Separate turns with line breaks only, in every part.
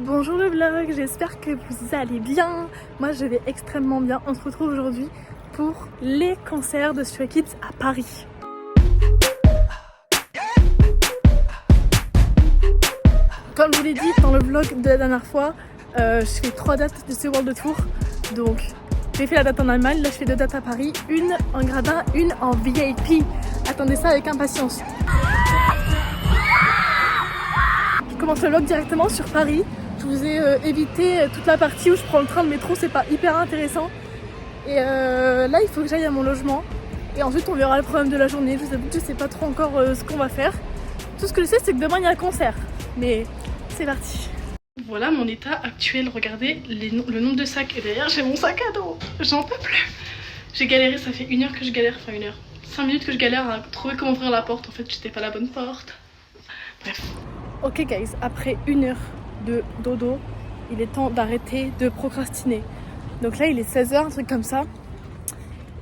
Bonjour le vlog, j'espère que vous allez bien. Moi je vais extrêmement bien. On se retrouve aujourd'hui pour les concerts de Stray Kids à Paris. Comme je vous l'ai dit dans le vlog de la dernière fois, je fais 3 dates de ce World Tour. Donc j'ai fait la date en Allemagne, là je fais 2 dates à Paris, une en gradin, une en VIP. Attendez ça avec impatience. Je commence le vlog directement sur Paris. Je vous ai évité toute la partie où je prends le train, le métro, c'est pas hyper intéressant. Et là il faut que j'aille à mon logement. Et ensuite on verra le programme de la journée. Je vous avoue que je sais pas trop encore ce qu'on va faire. Tout ce que je sais c'est que demain il y a un concert. Mais c'est parti. Voilà mon état actuel, regardez le nombre de sacs. Et derrière j'ai mon sac à dos, j'en peux plus. J'ai galéré, ça fait 1 heure que je galère, enfin 1 heure, 5 minutes que je galère à trouver comment ouvrir la porte. En fait j'étais pas à la bonne porte. Bref. Ok guys, après 1 heure de dodo, il est temps d'arrêter de procrastiner. Donc là il est 16h, un truc comme ça.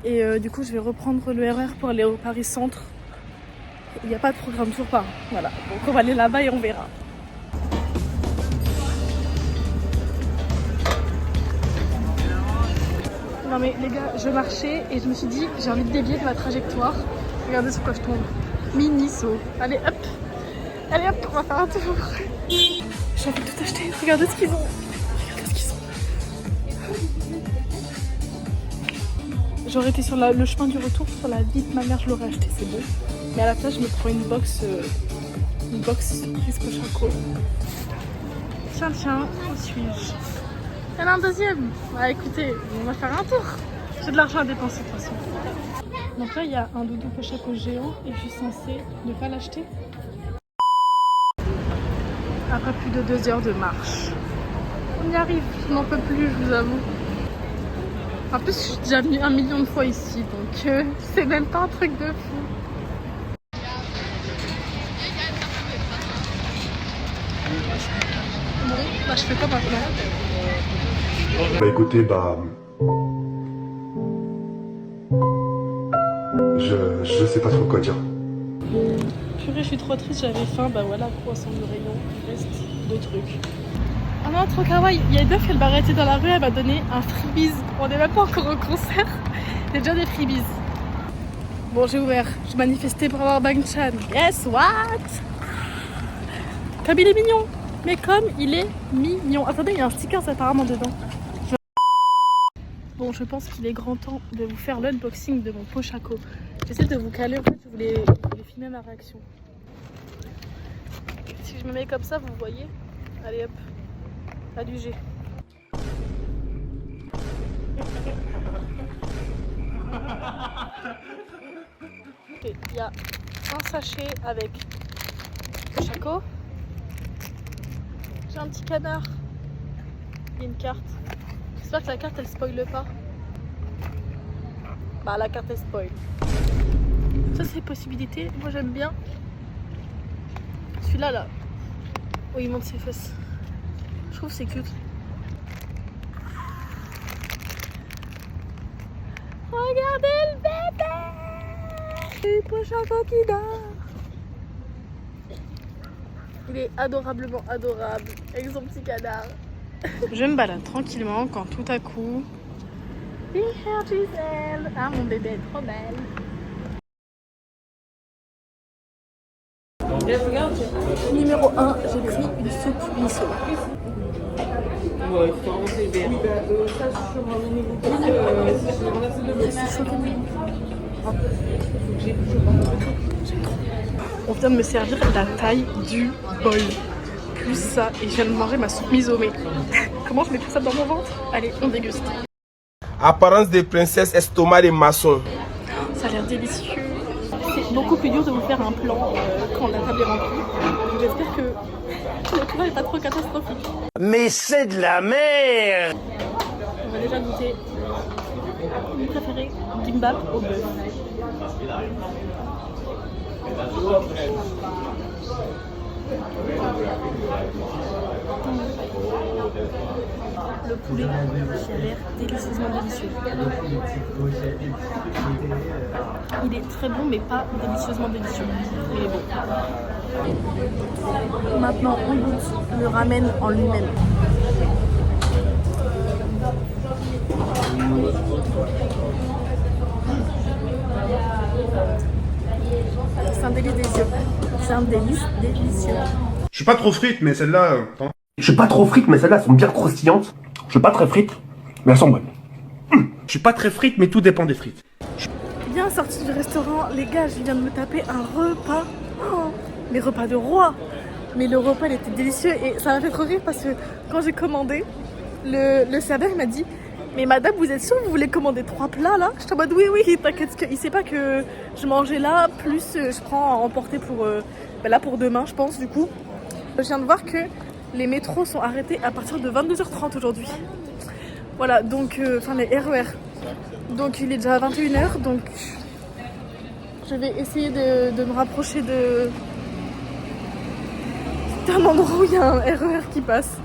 Et du coup je vais reprendre le RER pour aller au Paris Centre. Il n'y a pas de programme, toujours pas. Voilà, donc on va aller là-bas et on verra. Non mais les gars, je marchais et je me suis dit j'ai envie de dévier de ma trajectoire. Regardez sur quoi je tombe. Mini saut. Allez hop. Allez hop, on va faire un tour. J'ai envie de tout acheter. Regardez ce qu'ils ont. Regardez ce qu'ils ont. J'aurais été sur le chemin du retour, sur la vie de ma mère, je l'aurais acheté, c'est bon. Mais à la place, je me prends une box surprise Pochaco. Tiens, où suis-je? Il y en a un deuxième. Bah écoutez, on va faire un tour. J'ai de l'argent à dépenser de toute façon. Donc là, il y a un doudou Pochaco géant et je suis censée ne pas l'acheter. Après plus de 2 heures de marche. On y arrive, je n'en peux plus, je vous avoue. En plus, je suis déjà venue 1 million de fois ici, donc c'est même pas un truc de fou. Bon, bah je fais quoi maintenant?
Bah écoutez, je sais pas trop quoi dire.
Purée, je suis trop triste, j'avais faim, bah voilà, croissant de rayon, il reste 2 trucs. Oh non, trop kawaii, il y a une meuf, elle m'a arrêté dans la rue, elle m'a donné un freebies. On n'est même pas encore au concert, il y a déjà des freebies. Bon, j'ai ouvert, je manifestais pour avoir Bang-chan. Guess what? Comme il est mignon, mais comme il est mignon. Attendez, il y a un sticker apparemment dedans. Bon, je pense qu'il est grand temps de vous faire l'unboxing de mon Pochaco. J'essaie de vous caler, en fait, je voulais filmer ma réaction. Si je me mets comme ça, vous voyez? Allez hop, à du G. Okay, il y a un sachet avec Pochaco. J'ai un petit canard. Il y a une carte. J'espère que la carte elle spoile pas. Bah la carte elle spoil. Ça c'est possibilité. Moi j'aime bien. Celui-là là. Oh il monte ses fesses. Je trouve que c'est cute. Regardez le bébé. Le Pochaco qui dort. Il est adorablement adorable. Avec son petit canard. Je me balade tranquillement quand tout à coup... Here Gisèle. Ah mon bébé est trop belle. Numéro 1, j'ai pris une soupe miso. On vient de me servir la taille du bol. Plus ça, et je viens de manger ma soupe miso. Mais comment je mets tout ça dans mon ventre? Allez, on déguste.
Apparence de princesse, estomac de maçon.
Ça a l'air délicieux. C'est beaucoup plus dur de vous faire un plan quand la table est remplie. J'espère que le plan n'est pas trop catastrophique.
Mais c'est de la merde!
On va déjà goûter mon préféré, kimbap au bœuf. Le poulet qui a l'air délicieusement délicieux. Il est très bon mais pas délicieusement délicieux. Mais bon. Maintenant, on goûte le ramen en lui-même. C'est un délice délicieux. C'est un délice délicieux.
Je suis pas trop frite, mais celle-là...
Je suis pas trop frite, mais celles-là sont bien croustillantes. Je suis pas très frite, mais elles sont bonnes.
Je suis pas très frite, mais tout dépend des frites.
Bien sorti du restaurant, les gars, je viens de me taper un repas. Oh, mais repas de roi. Mais le repas, il était délicieux et ça m'a fait trop rire parce que quand j'ai commandé, le serveur il m'a dit « Mais madame, vous êtes sûre que vous voulez commander 3 plats là ?» J'étais en mode « Oui, oui, t'inquiète, il sait pas que je mangeais là, plus je prends à emporter pour, là pour demain, je pense, du coup. » Je viens de voir que les métros sont arrêtés à partir de 22h30 aujourd'hui. Voilà, donc, enfin les RER. Donc il est déjà 21h, donc je vais essayer de me rapprocher d'un endroit où il y a un RER qui passe.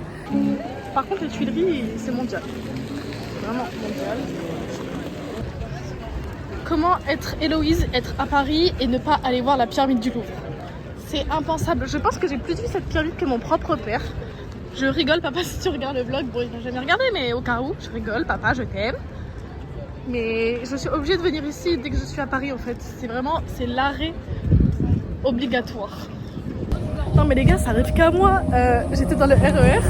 Par contre les Tuileries, c'est mondial. C'est vraiment mondial. Comment être Héloïse, être à Paris et ne pas aller voir la pyramide du Louvre? C'est impensable. Je pense que j'ai plus vu cette pyramide que mon propre père. Je rigole papa si tu regardes le vlog. Bon il va jamais regarder mais au cas où, je rigole papa, je t'aime. Mais je suis obligée de venir ici dès que je suis à Paris en fait. C'est vraiment, c'est l'arrêt obligatoire. Non mais les gars, ça arrive qu'à moi. J'étais dans le RER,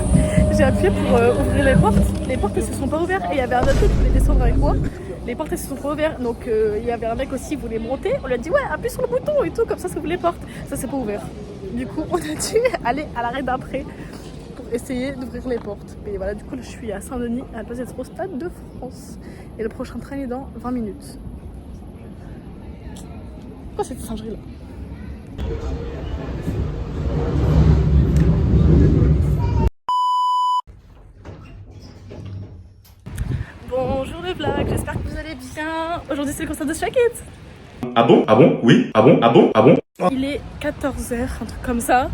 j'ai appuyé pour ouvrir les portes. Les portes elles se sont pas ouvertes et il y avait un autre qui voulait descendre avec moi. Les portes elles se sont pas ouvertes, donc il y avait un mec aussi qui voulait monter. On lui a dit ouais, appuie sur le bouton et tout, comme ça ouvre les portes. Ça s'est pas ouvert. Du coup on a dû aller à l'arrêt d'après pour essayer d'ouvrir les portes. Et voilà, du coup là, je suis à Saint-Denis, à la place d'être au Stade de France. Et le prochain train est dans 20 minutes. Pourquoi cette singerie là? Bonjour les vlogs, j'espère que vous allez bien. Aujourd'hui c'est le concert de Shake It.
Ah bon? Ah bon? Oui? Ah bon? Ah bon? Ah bon?
Il est 14h, un truc comme ça.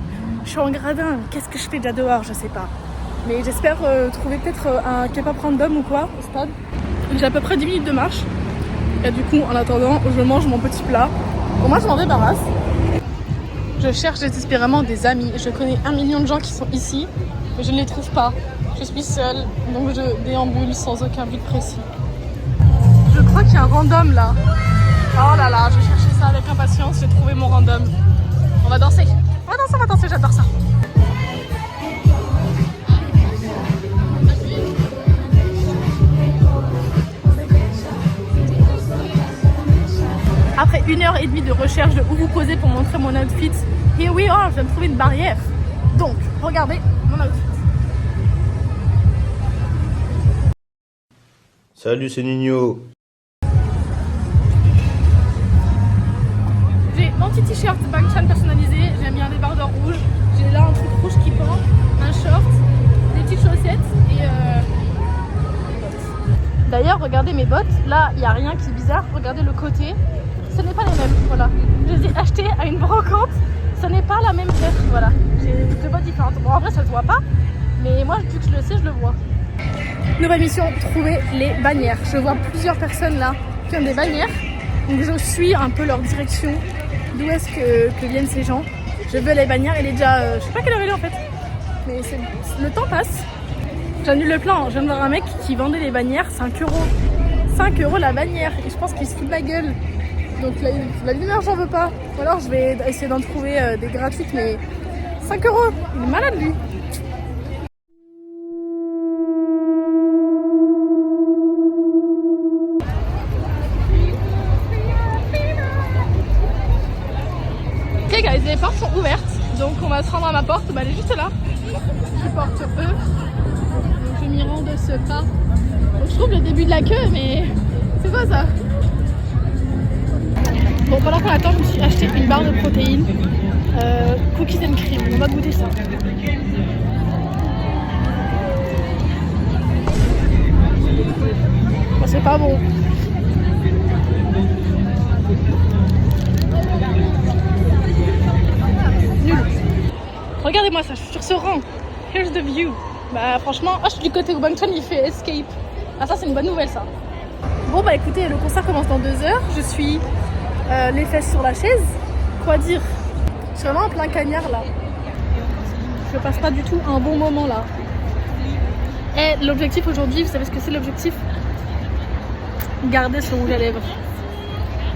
Je suis en gradin, qu'est-ce que je fais déjà dehors? Je sais pas. Mais j'espère trouver peut-être un K-pop random ou quoi au stade. J'ai à peu près 10 minutes de marche. Et du coup, en attendant, je mange mon petit plat. Bon, moi, je m'en débarrasse. Je cherche désespérément des amis. Je connais 1 million de gens qui sont ici, mais je ne les trouve pas. Je suis seule, donc je déambule sans aucun but précis. Je crois qu'il y a un random là. Oh là là, je cherchais ça avec impatience. J'ai trouvé mon random. On va danser. On va danser, j'adore ça. Après 1h30 de recherche de où vous poser pour montrer mon outfit, here we are, je viens de trouver une barrière. Donc, regardez mon outfit.
Salut, c'est Nino.
J'ai mon petit t-shirt Bangchan personnalisé, j'ai mis un débardeur rouge, j'ai là un truc rouge qui pend, un short, des petites chaussettes et des bottes. D'ailleurs, regardez mes bottes, là il n'y a rien qui est bizarre, regardez le côté. Ce n'est pas les mêmes, voilà. Je les ai achetées à une brocante, ce n'est pas la même paire, voilà. J'ai 2 bottes différentes. Bon, en vrai, ça se voit pas, mais moi, vu que je le sais, je le vois. Nouvelle mission, trouver les bannières. Je vois plusieurs personnes là qui ont des bannières, donc je suis un peu leur direction. D'où est-ce que viennent ces gens? Je veux les bannières, il est déjà, je sais pas quelle heure il est en fait, mais le temps passe. J'annule le plan, je viens de voir un mec qui vendait les bannières, 5 €. 5 € la bannière, et je pense qu'il se fout de ma gueule. Donc la lumière, j'en veux pas. Ou alors je vais essayer d'en trouver des gratuites, mais 5 €, il est malade lui. Ok guys, les portes sont ouvertes, donc on va se rendre à ma porte, bah, elle est juste là. Je porte E, donc je m'y rends de ce pas. Donc je trouve le début de la queue, mais c'est quoi ça? Bon, pendant qu'on attend, je me suis acheté une barre de protéines, cookies and cream. On va goûter ça. Bon, c'est pas bon. Nul. Regardez-moi ça, je suis sur ce rang. Here's the view. Bah franchement, je suis du côté où Bangchan il fait escape. Ah ça c'est une bonne nouvelle ça. Bon bah écoutez, le concert commence dans 2 heures. Je suis les fesses sur la chaise. Quoi dire? Je suis vraiment en plein cagnard là. Je passe pas du tout un bon moment là. Et l'objectif aujourd'hui, vous savez ce que c'est l'objectif? Garder ce rouge à lèvres.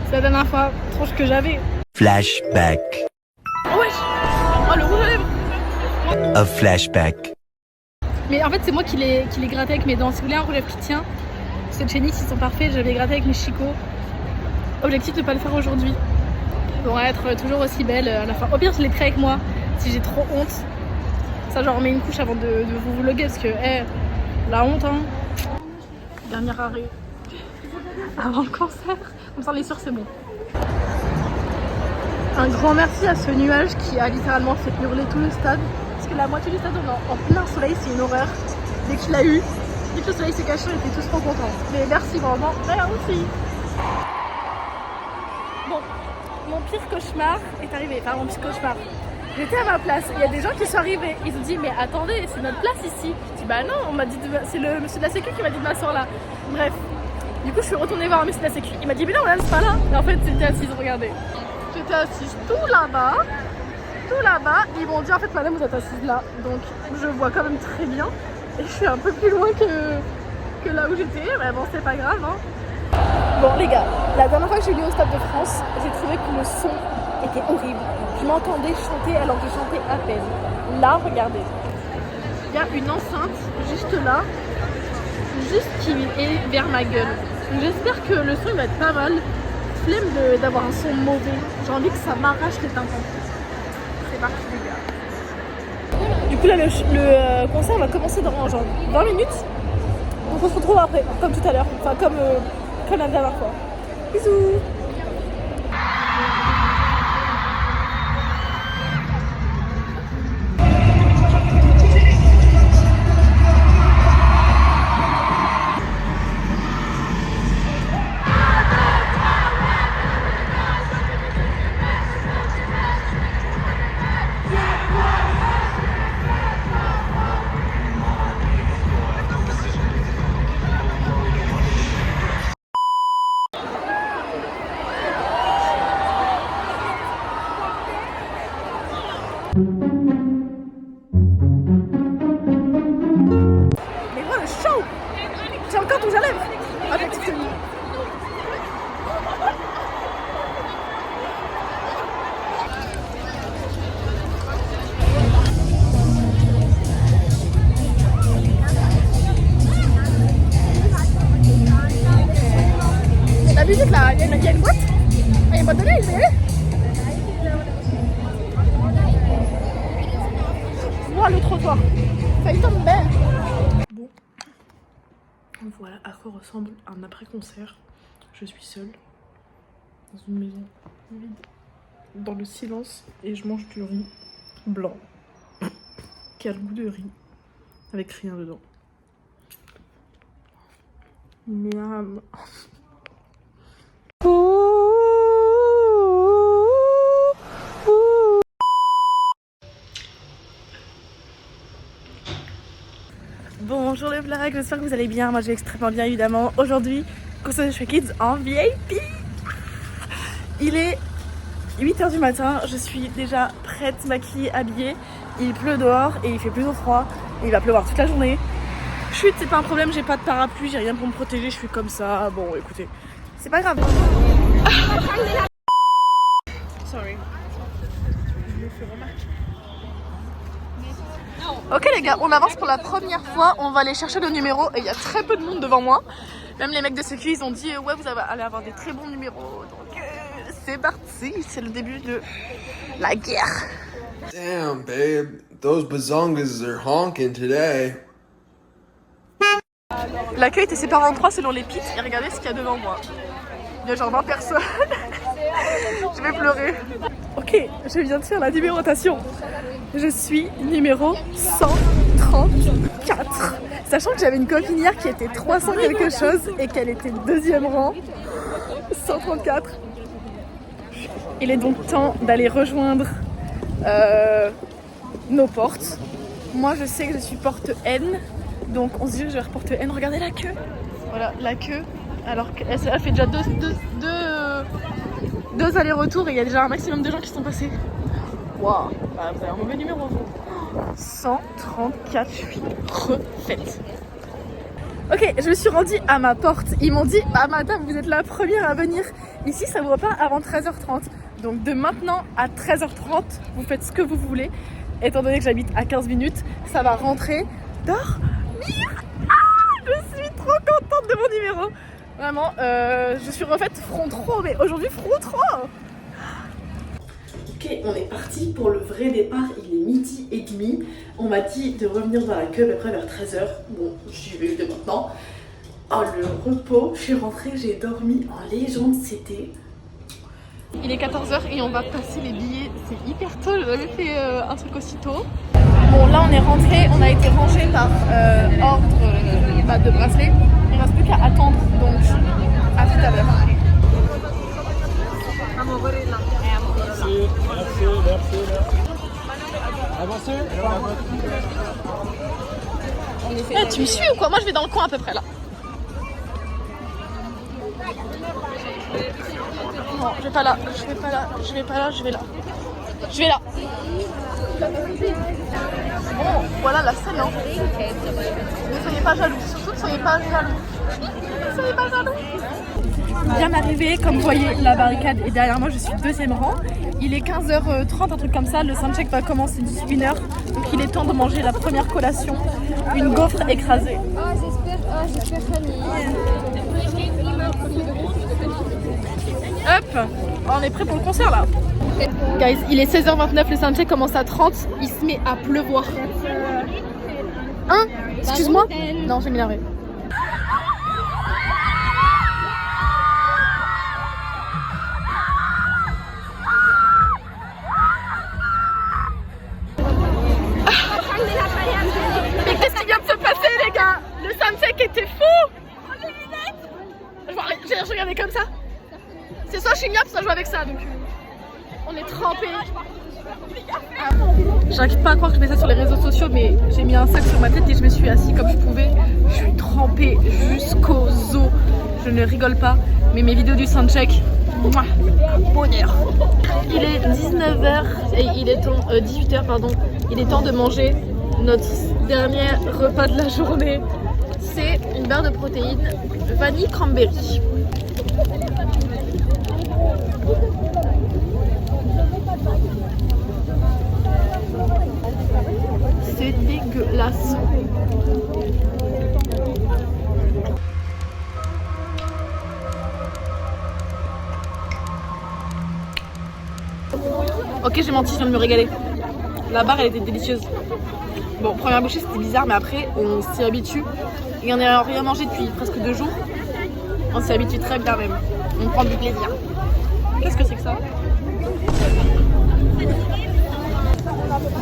C'est la dernière fois, tranche que j'avais.
Flashback.
Oh wesh! Oh le rouge à lèvres!
A flashback.
Mais en fait c'est moi qui l'ai gratté avec mes dents. Si vous voulez un rouge à lèvres qui tient, ceux de chez NYX ils sont parfaits, je l'ai gratté avec mes chicots. Objectif de pas le faire aujourd'hui. Pour être toujours aussi belle à la fin. Au pire je l'ai pris avec moi si j'ai trop honte. Ça j'en remets une couche avant de vous vlogger parce que la honte hein. Dernier arrêt. Avant le concert. Comme ça les soeurs c'est bon. Un grand merci à ce nuage qui a littéralement fait hurler tout le stade. Parce que la moitié du stade on est en plein soleil, c'est une horreur. Dès qu'il a eu, dès que le soleil s'est caché, on était tous trop contents. Mais merci vraiment, merci. Bon, mon pire cauchemar est arrivé. Enfin mon pire cauchemar. J'étais à ma place, il y a des gens qui sont arrivés. Ils ont dit mais attendez, c'est notre place ici. Je dis bah non, on m'a dit c'est le monsieur de la sécu qui m'a dit de m'asseoir là. Bref. Du coup je suis retournée voir un monsieur de la sécu. Il m'a dit mais non madame c'est pas là. Et en fait j'étais assise, regardez. J'étais assise tout là-bas. Ils m'ont dit en fait madame vous êtes assise là. Donc je vois quand même très bien. Et je suis un peu plus loin que là où j'étais. Mais bon c'est pas grave hein. Bon les gars, la dernière fois que j'ai venu au Stade de France, j'ai trouvé que le son était horrible. Je m'entendais chanter alors que je chantais à peine. Là, regardez. Il y a une enceinte juste là, juste qui est vers ma gueule. J'espère que le son il va être pas mal. Flemme d'avoir un son mauvais. J'ai envie que ça m'arrache les tympans. C'est parti les gars. Du coup là le concert va commencer dans genre 20 minutes. Donc on se retrouve après, comme tout à l'heure. Enfin comme la dernière fois. Bisous. Mais voilà le show! J'ai encore ton jalève! Avec cette tenue. La musique là, il y a une boîte? Il y a une boîte de nuit, vous voyez? Voilà le trottoir. Ça y tombe bien. Bon. Voilà à quoi ressemble un après-concert. Je suis seule dans une maison vide, dans le silence, et je mange du riz blanc qui a le goût de riz avec rien dedans. Miam. Bonjour les blagues, j'espère que vous allez bien. Moi je vais extrêmement bien évidemment. Aujourd'hui, concert de Stray Kids en VIP. Il est 8h du matin, je suis déjà prête, maquillée, habillée. Il pleut dehors et il fait plutôt froid. Et il va pleuvoir toute la journée. Chut, c'est pas un problème, j'ai pas de parapluie, j'ai rien pour me protéger, je suis comme ça. Bon écoutez, c'est pas grave. Sorry. Je me fais remarquer. Ok les gars, on avance pour la première fois, on va aller chercher le numéro et il y a très peu de monde devant moi. Même les mecs de sécu ils ont dit ouais vous allez avoir des très bons numéros. Donc c'est parti, c'est le début de la guerre.
Damn babe, those bazongas are honking today.
L'accueil était séparé en 3 selon les pits et regardez ce qu'il y a devant moi. Il y a genre 20 personnes. Je vais pleurer. Ok, je viens de faire la numérotation. Je suis numéro 134. Sachant que j'avais une copine hier qui était 300 quelque chose et qu'elle était deuxième rang. 134. Il est donc temps d'aller rejoindre nos portes. Moi je sais que je suis porte N. Donc on se dit que je vais porte N. Regardez la queue. Voilà la queue. Alors qu'elle fait déjà deux allers-retours et il y a déjà un maximum de gens qui sont passés. Waouh, bah, vous avez un mauvais numéro vous. 134, je suis refaite. Ok, je me suis rendue à ma porte. Ils m'ont dit, bah madame, vous êtes la première à venir. Ici, ça ouvre pas avant 13h30. Donc de maintenant à 13h30, vous faites ce que vous voulez. Étant donné que j'habite à 15 minutes, ça va rentrer. Dormir. Ah, je suis trop contente de mon numéro. Vraiment, je suis refaite front trop, mais aujourd'hui front trop. Ok, on est parti pour le vrai départ, il est 12h30. On m'a dit de revenir dans la queue à peu près vers 13h. Bon, j'y vais de maintenant. Oh, le repos, je suis rentrée, j'ai dormi en légende, c'était... Il est 14h et on va passer les billets, c'est hyper tôt, je n'avais fait un truc aussi tôt. Bon, là on est rentré, on a été rangé par ordre de bracelet. Il ne reste plus qu'à attendre, donc à tout à l'heure. Hey, tu me suis ou quoi? Moi je vais dans le coin à peu près là. Non, je vais pas là, je vais pas là, je vais pas là, je vais là. Je vais là. Bon, voilà la scène, hein. Ne soyez pas jaloux, surtout ne soyez pas jaloux. Ne soyez pas jaloux. Bien arrivé, comme vous voyez, la barricade est derrière moi, je suis deuxième rang. Il est 15h30, un truc comme ça, le soundcheck va commencer d'ici 1h. Donc il est temps de manger la première collation, une gaufre écrasée. J'espère Hop, on est prêt pour le concert là. Guys, il est 16h29, le soundcheck commence à 30, il se met à pleuvoir. Hein? Excuse-moi? Non, je vais m'énerver. Mais qu'est-ce qui vient de se passer les gars? Le soundcheck était fou! Oh les lunettes! Je regardais comme ça. C'est soit Chignob, soit joue avec ça, donc on est trempés. J'arrive pas à croire que je mets ça sur les réseaux sociaux, mais j'ai mis un sac sur ma tête et je me suis assise comme je pouvais. Je suis trempée jusqu'aux os. Je ne rigole pas, mais mes vidéos du soundcheck, mouah, bonheur. Il est 19h et il est temps, 18h pardon. Il est temps de manger notre dernier repas de la journée. C'est une barre de protéines vanille cranberry. C'est dégueulasse. Ok, j'ai menti, je viens de me régaler. La barre elle était délicieuse. Bon, première bouchée c'était bizarre, mais après on s'y habitue. Et on n'a rien mangé depuis presque 2 jours. On s'y habitue très bien même. On prend du plaisir. Qu'est-ce que c'est que ça?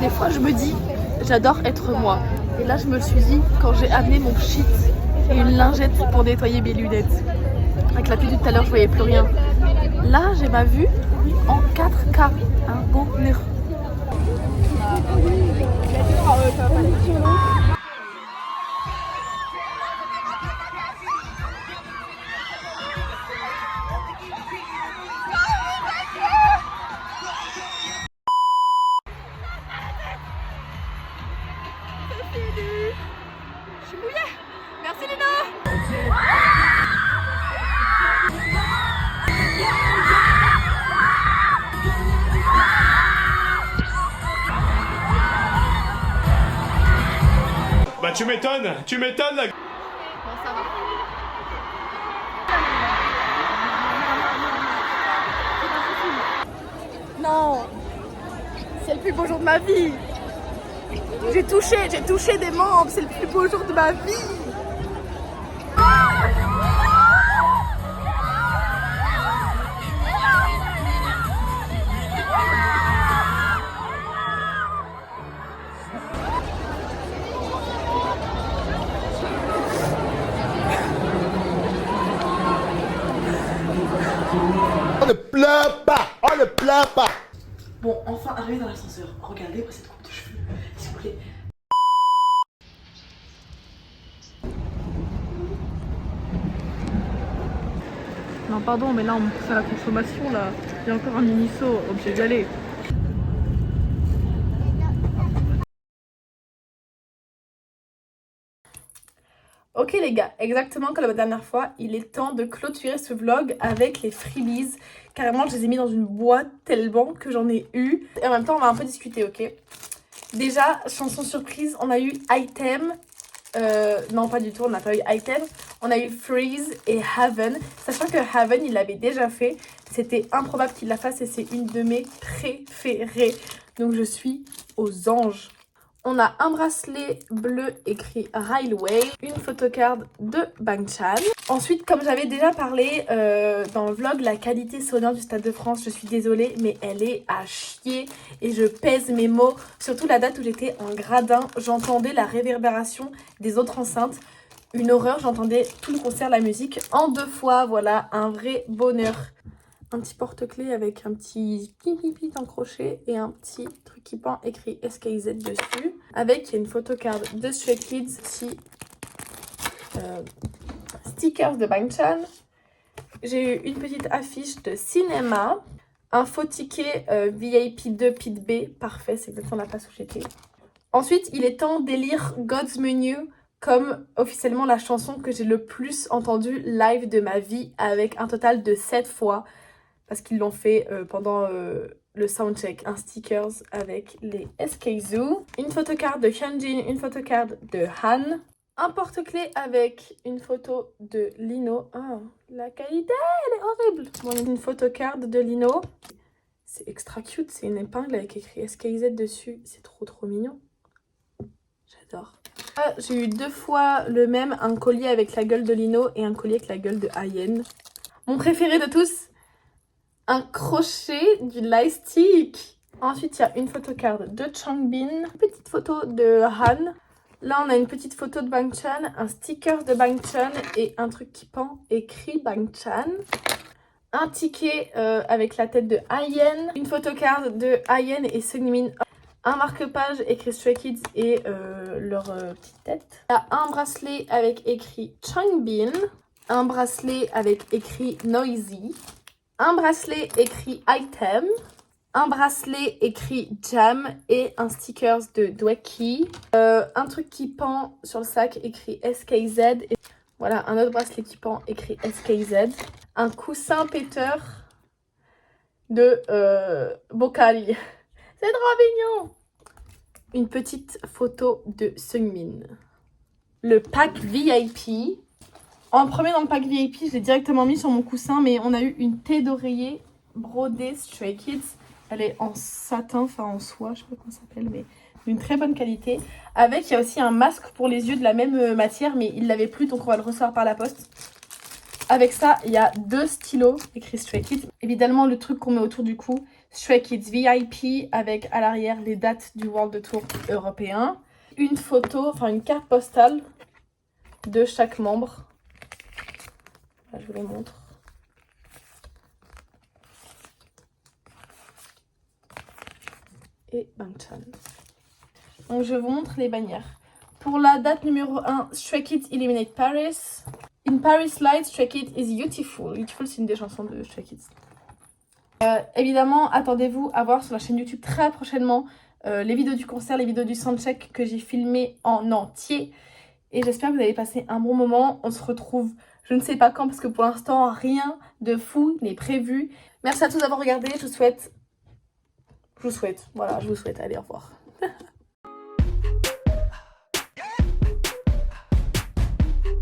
Des fois je me dis, j'adore être moi. Et là je me suis dit, quand j'ai amené mon shit et une lingette pour nettoyer mes lunettes. Avec la pluie de tout à l'heure je voyais plus rien. Là j'ai ma vue en 4K. Un bonheur. Je suis mouillée. Merci Lina.
Bah tu m'étonnes la...
Bon, ça va. Non, c'est le plus beau jour de ma vie. J'ai touché des membres, c'est le plus beau jour de ma vie.
On ne pleure pas, on ne pleure pas.
Bon, enfin arrivé dans l'ascenseur. Regardez cette coupe de cheveux, s'il vous plaît. Non pardon, mais là on me pousse à la consommation là. Il y a encore un miniso, obligé d'y aller. Ok les gars, exactement comme la dernière fois, il est temps de clôturer ce vlog avec les freebies. Carrément, je les ai mis dans une boîte tellement que j'en ai eu. Et en même temps, on va un peu discuter, ok? Déjà, chanson surprise, on a eu Item. Non, pas du tout, on n'a pas eu Item. On a eu Freeze et Haven. Sachant que Haven, il l'avait déjà fait. C'était improbable qu'il la fasse et c'est une de mes préférées. Donc je suis aux anges. On a un bracelet bleu écrit Railway, une photocard de Bang Chan. Ensuite, comme j'avais déjà parlé dans le vlog, la qualité sonore du Stade de France, je suis désolée, mais elle est à chier. Et je pèse mes mots. Surtout la date où j'étais en gradin, j'entendais la réverbération des autres enceintes. Une horreur, j'entendais tout le concert, la musique en 2 fois. Voilà, un vrai bonheur. Un petit porte-clés avec un petit pipipit en crochet et un petit truc qui pend écrit SKZ dessus. Avec une photocard de Stray Kids, stickers de Bang Chan. J'ai eu une petite affiche de cinéma. Un faux ticket VIP 2 Pit B. Parfait, c'est exactement la place où j'étais. Ensuite, il est temps d'élire God's Menu comme officiellement la chanson que j'ai le plus entendue live de ma vie avec un total de 7 fois. Parce qu'ils l'ont fait pendant le soundcheck. Un stickers avec les SK Zoo. Une photocard de Hyunjin, une photocard de Han. Un porte-clés avec une photo de Lino. Oh, la qualité, elle est horrible. Bon, une photocard de Lino. C'est extra cute, c'est une épingle avec écrit SKZ dessus. C'est trop mignon. J'adore. Ah, j'ai eu 2 fois le même, un collier avec la gueule de Lino et un collier avec la gueule de Ayen. Mon préféré de tous, un crochet du Lightstick. Ensuite, il y a une photocard de Changbin, une petite photo de Han. Là, on a une petite photo de Bang Chan, un sticker de Bang Chan et un truc qui pend écrit Bang Chan. Un ticket avec la tête de Ayen, une photocard de Ayen et Seungmin. Un marque-page écrit Stray Kids et leur petite tête. Il y a un bracelet avec écrit Changbin, un bracelet avec écrit Noisy. Un bracelet écrit Item, un bracelet écrit Jam et un stickers de Dweki. Un truc qui pend sur le sac écrit SKZ. Et voilà, un autre bracelet qui pend écrit SKZ. Un coussin péteur de Bocali. C'est trop mignon. Une petite photo de Seungmin. Le pack VIP. En premier dans le pack VIP, je l'ai directement mis sur mon coussin, mais on a eu une thé d'oreiller brodée Stray Kids. Elle est en satin, enfin en soie, je sais pas comment ça s'appelle, mais d'une très bonne qualité. Avec, il y a aussi un masque pour les yeux de la même matière, mais il l'avait plus, donc on va le recevoir par la poste. Avec ça, il y a 2 stylos écrits Stray Kids. Évidemment, le truc qu'on met autour du cou, Stray Kids VIP, avec à l'arrière les dates du World Tour européen. Une photo, enfin une carte postale de chaque membre. Je vous les montre. Et Bang Chan. Donc je vous montre les bannières. Pour la date numéro 1, Stray Kids Eliminate Paris. In Paris Light, Stray Kids is Beautiful. Beautiful, c'est une des chansons de Stray Kids. Évidemment, attendez-vous à voir sur la chaîne YouTube très prochainement les vidéos du concert, les vidéos du soundcheck que j'ai filmées en entier. Et j'espère que vous avez passé un bon moment. On se retrouve, je ne sais pas quand, parce que pour l'instant, rien de fou n'est prévu. Merci à tous d'avoir regardé. Je vous souhaite, allez, au revoir.